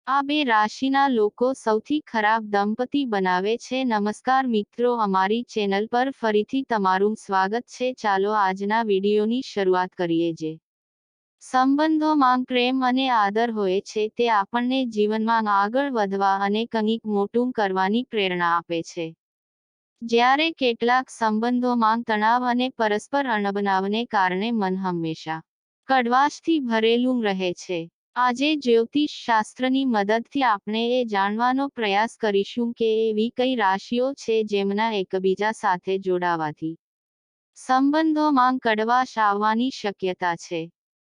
આ બે રાશિના લોકો સૌથી ખરાબ દંપતી બનાવે છે. નમસ્કાર મિત્રો, અમારી ચેનલ પર ફરીથી તમારું સ્વાગત છે. ચાલો આજના વિડીયોની શરૂઆત કરીએ. જે સંબંધોમાં પ્રેમ અને આદર હોય છે તે આપણને જીવનમાં આગળ વધવા અને કંઈક મોટું કરવાની પ્રેરણા આપે છે. જ્યારે કેટલાક સંબંધોમાં તણાવ અને પરસ્પર અણબનાવને કારણે મન હંમેશા કડવાશથી ભરેલું રહે છે. આજે જ્યોતિષ શાસ્ત્રની મદદથી આપણે એ જાણવાનો પ્રયાસ કરીશું કે એવી કઈ રાશિઓ છે જેમના એકબીજા સાથે જોડાવાથી સંબંધોમાં કડવાશ આવવાની શક્યતા છે.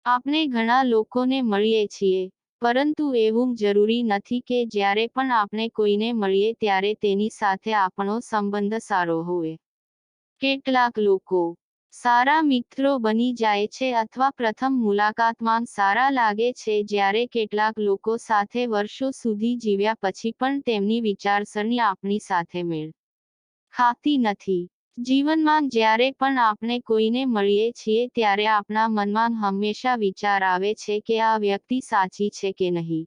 આપણે ઘણા લોકોને મળીએ છીએ, પરંતુ એવું જરૂરી નથી કે જ્યારે પણ આપણે કોઈને મળીએ ત્યારે તેની સાથે આપણો સંબંધ સારો હોય. કેટલાક લોકો સારા મિત્રો બની જાય છે અથવા પ્રથમ મુલાકાતમાં સારા લાગે છે, જ્યારે કેટલાક લોકો સાથે વર્ષો સુધી જીવ્યા પછી પણ તેમની વિચારસરણી આપણી સાથે મેળ ખાતી નથી. જીવનમાં જ્યારે પણ આપણે કોઈને મળીએ છીએ ત્યારે આપણા મનમાં હંમેશા વિચાર આવે છે કે આ વ્યક્તિ સાચી છે કે નહીં.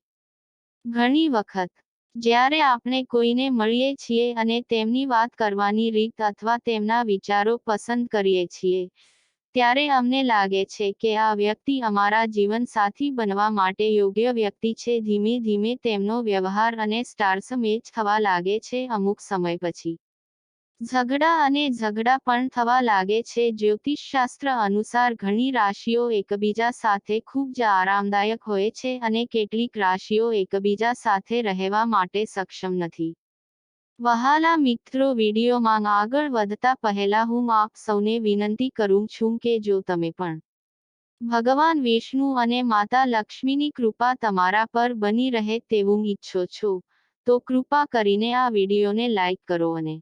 ઘણી વખત જ્યારે આપણે કોઈને મળીએ છીએ અને તેમની વાત કરવાની રીત અથવા તેમના વિચારો પસંદ કરીએ છીએ, ત્યારે અમને લાગે છે કે આ વ્યક્તિ અમારા જીવનસાથી બનવા માટે યોગ્ય વ્યક્તિ છે. ધીમે ધીમે તેમનો વ્યવહાર અને સ્ટાર્સ મેચ થવા લાગે છે. અમુક સમય પછી ઝઘડા પણ થવા લાગે છે. જ્યોતિષશાસ્ત્ર અનુસાર ઘણી રાશિઓ એકબીજા સાથે ખૂબ જ આરામદાયક હોય છે અને કેટલીક રાશિઓ એકબીજા સાથે રહેવા માટે સક્ષમ નથી. વહાલા મિત્રો, વિડીયોમાં આગળ વધતા પહેલા હું આપ સૌને વિનંતી કરું છું કે જો તમે પણ ભગવાન વિષ્ણુ અને માતા લક્ષ્મીની કૃપા તમારા પર બની રહે તેવું ઈચ્છો છો, તો કૃપા કરીને આ વિડીયોને લાઈક કરો અને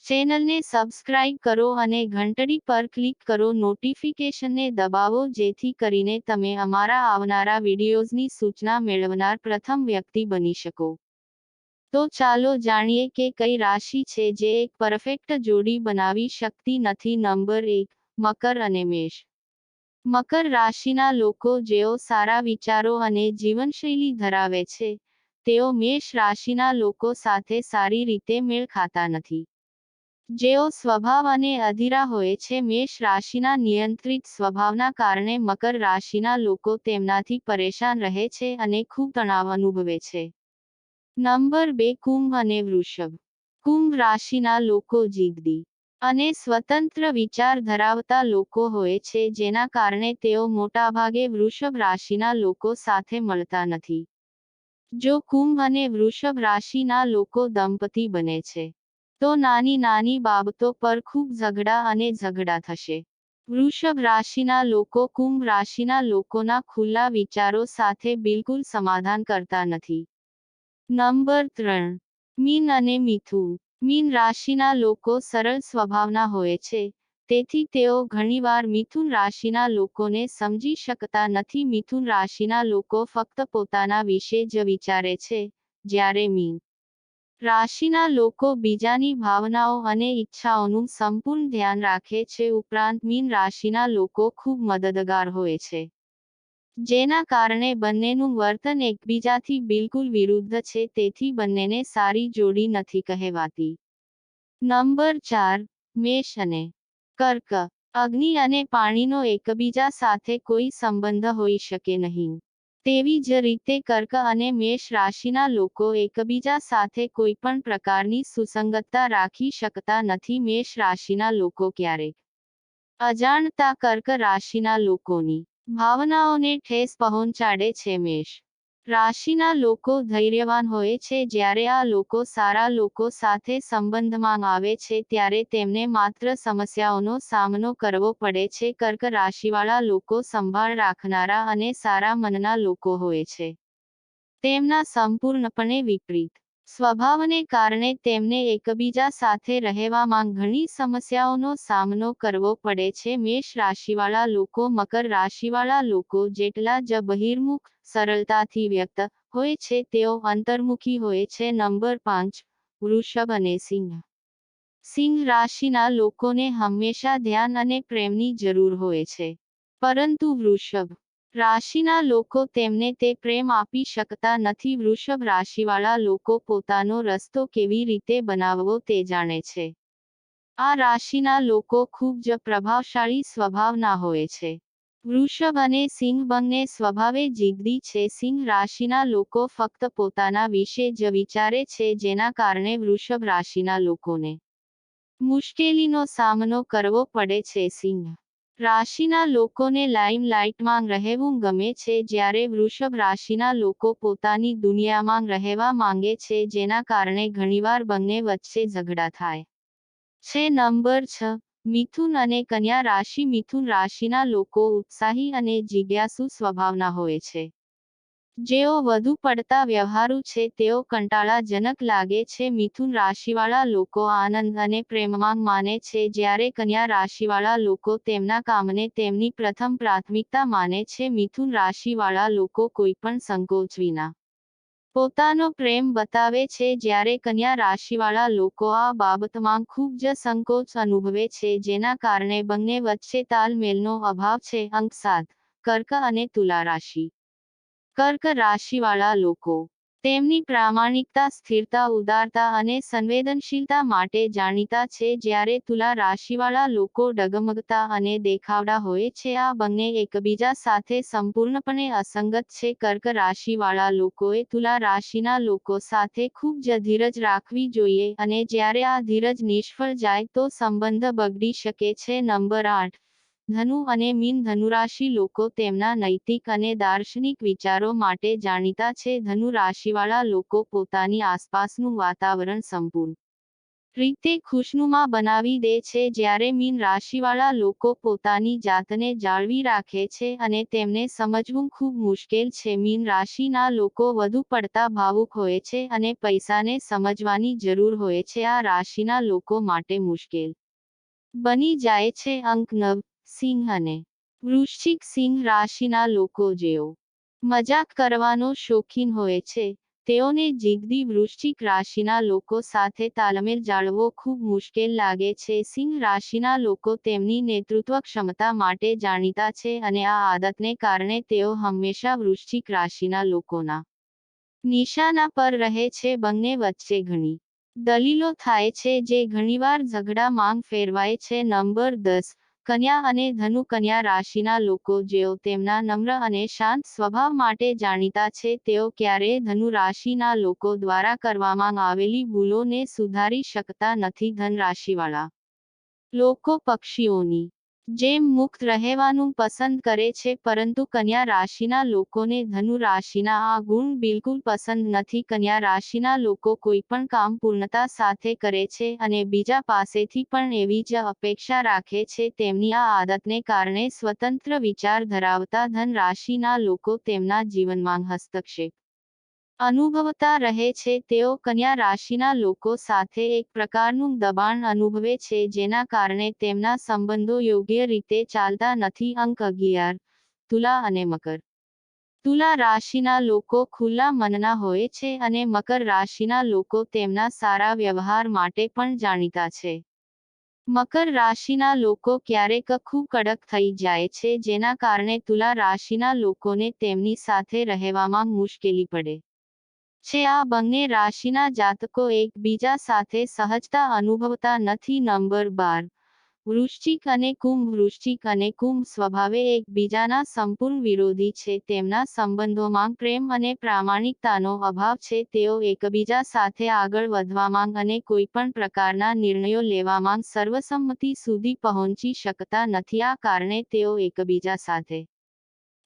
ચેનલને સબસ્ક્રાઇબ કરો અને ઘંટડી પર ક્લિક કરો. નોટિફિકેશનને દબાવો જેથી કરીને તમે અમારા આવનારા વિડીયોઝની સૂચના મેળવનાર પ્રથમ વ્યક્તિ બની શકો. તો ચાલો જાણીએ કે કઈ રાશિ છે જે એક પરફેક્ટ જોડી બનાવી શકતી નથી. નંબર 1, મકર અને મેષ. મકર રાશિના લોકો જેઓ સારા વિચારો અને જીવનશૈલી ધરાવે છે, તેઓ મેષ રાશિના લોકો સાથે સારી રીતે મેળ ખાતા નથી. જેઓ સ્વભાવ અને અધીરા હોય છે. મેષ રાશિના નિયંત્રિત સ્વભાવના કારણે મકર રાશિના લોકો તેમનાથી પરેશાન રહે છે અને ખૂબ તણાવ અનુભવે છે. નંબર 2, કુંભ અને વૃષભ. કુંભ રાશિના લોકો જિદ્દી અને સ્વતંત્ર વિચાર ધરાવતા લોકો હોય છે, જેના કારણે તેઓ મોટાભાગે વૃષભ રાશિના લોકો સાથે મળતા નથી. જો કુંભ અને વૃષભ રાશિના લોકો દંપતી બને છે, તો નાની નાની બાબતો પર ખૂબ ઝઘડા થશે. વૃષભ રાશિના લોકો કુંભ રાશિના લોકોના ખુલ્લા વિચારો સાથે બિલકુલ સમાધાન કરતા નથી. નંબર 3, મીન અને મિથુન. મીન રાશિના લોકો સરળ સ્વભાવના હોય છે, તેથી તેઓ ઘણીવાર મિથુન રાશિના લોકોને સમજી શકતા નથી. મિથુન રાશિના લોકો ફક્ત પોતાના વિશે જ વિચારે છે, જ્યારે મીન રાશિના લોકો બીજાની ભાવનાઓ અને ઈચ્છાઓનું સંપૂર્ણ ધ્યાન રાખે છે. ઉપરાંત મીન રાશિના લોકો ખૂબ મદદગાર હોય છે, જેના કારણે બંનેનું વર્તન એકબીજાથી બિલકુલ વિરુદ્ધ છે, તેથી બંનેને સારી જોડી નથી કહેવાતી. નંબર 4, મેષ અને કર્ક. અગ્નિ અને પાણીનો એકબીજા સાથે કોઈ સંબંધ હોઈ શકે નહીં. તેવી જ રીતે કર્ક અને મેષ રાશિના લોકો એકબીજા સાથે કોઈ પણ પ્રકારની સુસંગતતા રાખી શકતા નથી. મેષ રાશિના લોકો ક્યારેક અજાણતા કર્ક રાશિના લોકોની ભાવનાઓને ઠેસ પહોંચાડે છે. મેષ રાશિના લોકો ધૈર્યવાન હોય છે. જ્યારે આ લોકો સારા લોકો સાથે સંબંધમાં આવે છે ત્યારે તેમને માત્ર સમસ્યાઓનો સામનો કરવો પડે છે. કર્ક રાશિવાળા લોકો સંભાળ રાખનારા અને સારા મનના લોકો હોય છે. તેમના સંપૂર્ણપણે વિપરીત સ્વભાવને કારણે તેમને એકબીજા સાથે રહેવામાં ઘણી સમસ્યાઓનો સામનો કરવો પડે છે. મેષ રાશિવાળા લોકો મકર રાશિવાળા લોકો જેટલા જ બહિર્મુખ, સરળતાથી વ્યક્ત હોય છે, તેઓ અંતર્મુખી હોય છે. નંબર 5, વૃષભ અને સિંહ. સિંહ રાશિના લોકોને હંમેશા ધ્યાન અને પ્રેમની જરૂર હોય છે, પરંતુ વૃષભ રાશિના લોકો તેમને તે પ્રેમ આપી શકતા નથી. વૃષભ રાશિવાળા લોકો પોતાનો રસ્તો કેવી રીતે બનાવવો તે જાણે છે. આ રાશિના લોકો ખૂબ જ પ્રભાવશાળી સ્વભાવના હોય છે. વૃષભ અને સિંહ બંને સ્વભાવે જિદ્દી છે. સિંહ રાશિના લોકો ફક્ત પોતાના વિશે જ વિચારે છે, જેના કારણે વૃષભ રાશિના લોકોને મુશ્કેલીનો સામનો કરવો પડે છે. સિંહ રાશિના લોકોને લાઇમલાઇટમાં રહેવું ગમે છે, જ્યારે વૃષભ રાશિના લોકો પોતાની દુનિયામાં રહેવા માંગે છે, જેના કારણે ઘણીવાર બંને વચ્ચે ઝઘડા થાય છે. નંબર 6. મિથુન અને કન્યા રાશિ. મિથુન રાશિના લોકો ઉત્સાહી અને જિજ્ઞાસુ સ્વભાવના હોય છે. જેઓ વધુ પડતા વ્યવહારુ છે તેઓ કંટાળાજનક લાગે છે. મિથુન રાશિવાળા લોકો આનંદ અને પ્રેમમાં માને છે, જ્યારે કન્યા રાશિવાળા લોકો તેમના કામને તેમની પ્રથમ પ્રાથમિકતા માને છે. મિથુન રાશિવાળા લોકો કોઈપણ સંકોચ વિના પોતાનો પ્રેમ બતાવે છે, જ્યારે કન્યા રાશિવાળા લોકો આ બાબતમાં ખૂબ જ સંકોચ અનુભવે છે, જેના કારણે બંને વચ્ચે તાલમેલનો અભાવ છે. અંક 7. કર્ક અને તુલા રાશિ. કર્ક રાશિવાળા લોકો તેમની પ્રામાણિકતા, સ્થિરતા, ઉદારતા અને સંવેદનશીલતા માટે જાણીતા છે, જ્યારે તુલા રાશિવાળા લોકો ડગમગતા અને દેખાવડા હોય છે. આ બંને એકબીજા સાથે સંપૂર્ણપણે અસંગત છે. કર્ક રાશિવાળા લોકોએ તુલા રાશિના લોકો સાથે ખૂબ જ ધીરજ રાખવી જોઈએ, અને જ્યારે આ ધીરજ નિષ્ફળ જાય તો સંબંધ બગડી શકે છે. નંબર 8. ધનુ અને મીન. ધનુરાશિ લોકો તેમના નૈતિક અને દાર્શનિક વિચારો માટે જાણીતા છે. ધનુ રાશિવાળા લોકો પોતાની આસપાસનું વાતાવરણ સંપૂર્ણ રીતે ખુશનુમા બનાવી દે છે, જ્યારે મીન રાશિવાળા લોકો પોતાની જાતને જાળવી રાખે છે અને તેમને સમજવું ખૂબ મુશ્કેલ છે. મીન રાશિના લોકો વધુ પડતા ભાવુક હોય છે અને પૈસાને સમજવાની જરૂર હોય છે. આ રાશિના લોકો માટે મુશ્કેલ બની જાય છે. અંક 9. સિંહ અને વૃશ્ચિક. સિંહ રાશિના લોકો જેઓ મજાક કરવાનો શોખીન હોય છે, તેઓને જિદ્દી વૃશ્ચિક રાશિના લોકો સાથે તાલમેલ જાળવવો ખૂબ મુશ્કેલ લાગે છે. સિંહ રાશિના લોકો તેમની નેતૃત્વ ક્ષમતા માટે જાણીતા છે, અને આ આદતને કારણે તેઓ હંમેશા વૃશ્ચિક રાશિના લોકોના નિશાના પર રહે છે. બંને વચ્ચે ઘણી દલીલો થાય છે, જે ઘણીવાર ઝઘડામાં ફેરવાય છે. નંબર 10. કન્યા અને ધનુ. કન્યા રાશિના લોકો જેઓ તેમના નમ્ર અને શાંત સ્વભાવ માટે જાણીતા છે, તેઓ ક્યારેય ધનુ રાશિના લોકો દ્વારા કરવામાં આવેલી ભૂલોને સુધારી શકતા નથી. ધન રાશિવાળા લોકો પક્ષીઓની જેમ મુક્ત રહેવાનું પસંદ કરે છે, પરંતુ કન્યા રાશિના લોકોને ધનુ રાશિના આ ગુણ બિલકુલ પસંદ નથી. કન્યા રાશિના લોકો કોઈપણ કામ પૂર્ણતા સાથે કરે છે અને બીજા પાસેથી પણ એવી જ અપેક્ષા રાખે છે. તેમની આ આદતને કારણે સ્વતંત્ર વિચાર ધરાવતા ધન રાશિના લોકો તેમના જીવનમાં હસ્તક્ષેપ અનુભવતા રહે છે. તેઓ કન્યા રાશિના લોકો સાથે એક પ્રકારનું દબાણ અનુભવે છે, જેના કારણે તેમના સંબંધો યોગ્ય રીતે ચાલતા નથી. અંક 11. તુલા અને મકર. તુલા રાશિના લોકો ખુલ્લા મનના હોય છે અને મકર રાશિના લોકો તેમના સારા વ્યવહાર માટે પણ જાણીતા છે. મકર રાશિના લોકો ક્યારેક ખૂબ કડક થઈ જાય છે, જેના કારણે તુલા રાશિના લોકોને તેમની સાથે રહેવામાં મુશ્કેલી પડે છે. આ બંને રાશિના જાતકો એકબીજા સાથે સહજતા અનુભવતા નથી. નંબર 12. વૃશ્ચિક અને કુંભ. વૃશ્ચિક અને કુંભ સ્વભાવે એકબીજાના સંપૂર્ણ વિરોધી છે. તેમના સંબંધોમાં પ્રેમ અને પ્રામાણિકતાનો અભાવ છે. તેઓ એકબીજા સાથે આગળ વધવામાં અને કોઈપણ પ્રકારના નિર્ણયો લેવામાં સર્વસંમતિ સુધી પહોંચી શકતા નથી. આ કારણે તેઓ એકબીજા સાથે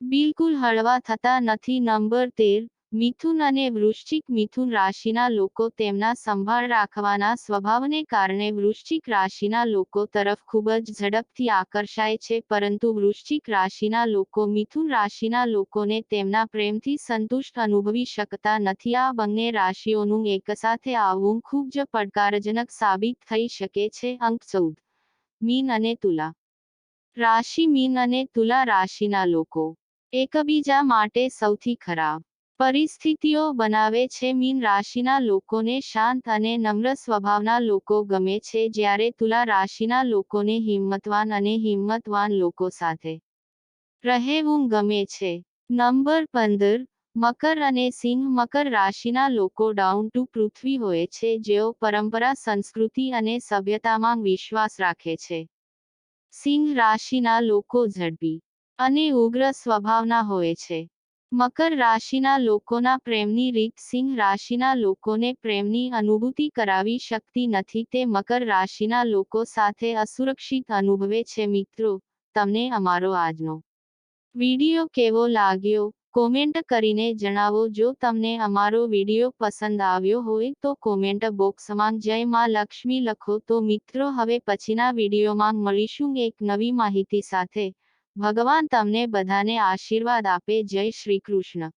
બિલકુલ હળવા થતા નથી. નંબર 13. મિથુન અને વૃશ્ચિક. મિથુન રાશિના લોકો તેમના સંભાળ રાખવાના સ્વભાવને કારણે વૃશ્ચિક રાશિના લોકો તરફ ખૂબ જ ઝડપથી આકર્ષાય છે, પરંતુ વૃશ્ચિક રાશિના લોકો મિથુન રાશિના લોકોને તેમના પ્રેમથી સંતુષ્ટ અનુભવી શકતા નથી. આ બંને રાશિઓનું એકસાથે આવવું ખૂબ જ પડકારજનક સાબિત થઈ શકે છે. અંક 14. મીન અને તુલા રાશિ. મીન અને તુલા રાશિના લોકો એકબીજા માટે સૌથી ખરાબ પરિસ્થિતિઓ બનાવે છે. મીન રાશિના લોકોને શાંત અને નમ્ર સ્વભાવના લોકો ગમે છે, જ્યારે તુલા રાશિના લોકોને હિંમતવાન અને હિંમતવાન લોકો સાથે રહેવું ગમે છે. નંબર 15 મકર અને સિંહ મકર રાશિના લોકો ડાઉન ટુ પૃથ્વી હોય છે, જેઓ પરંપરા, સંસ્કૃતિ અને સભ્યતામાં વિશ્વાસ રાખે છે. સિંહ રાશિના લોકો ઝડપી અને ઉગ્ર સ્વભાવના હોય છે. મકર રાશિના લોકોના પ્રેમની રીત સિંહ રાશિના લોકોને પ્રેમની અનુભૂતિ કરાવી શકતી નથી. તે મકર રાશિના લોકો સાથે અસુરક્ષિત અનુભવે છે. મિત્રો, તમને અમારો આજનો વિડિયો કેવો લાગ્યો? કોમેન્ટ કરીને જણાવો. જો તમને અમારો વિડિયો પસંદ આવ્યો હોય તો કોમેન્ટ બોક્સમાં જય માં લક્ષ્મી લખો. તો મિત્રો, હવે પછીના વિડિયોમાં મળીશું એક નવી માહિતી સાથે. ભગવાન તમને બધાને આશીર્વાદ આપે. જય શ્રી કૃષ્ણ.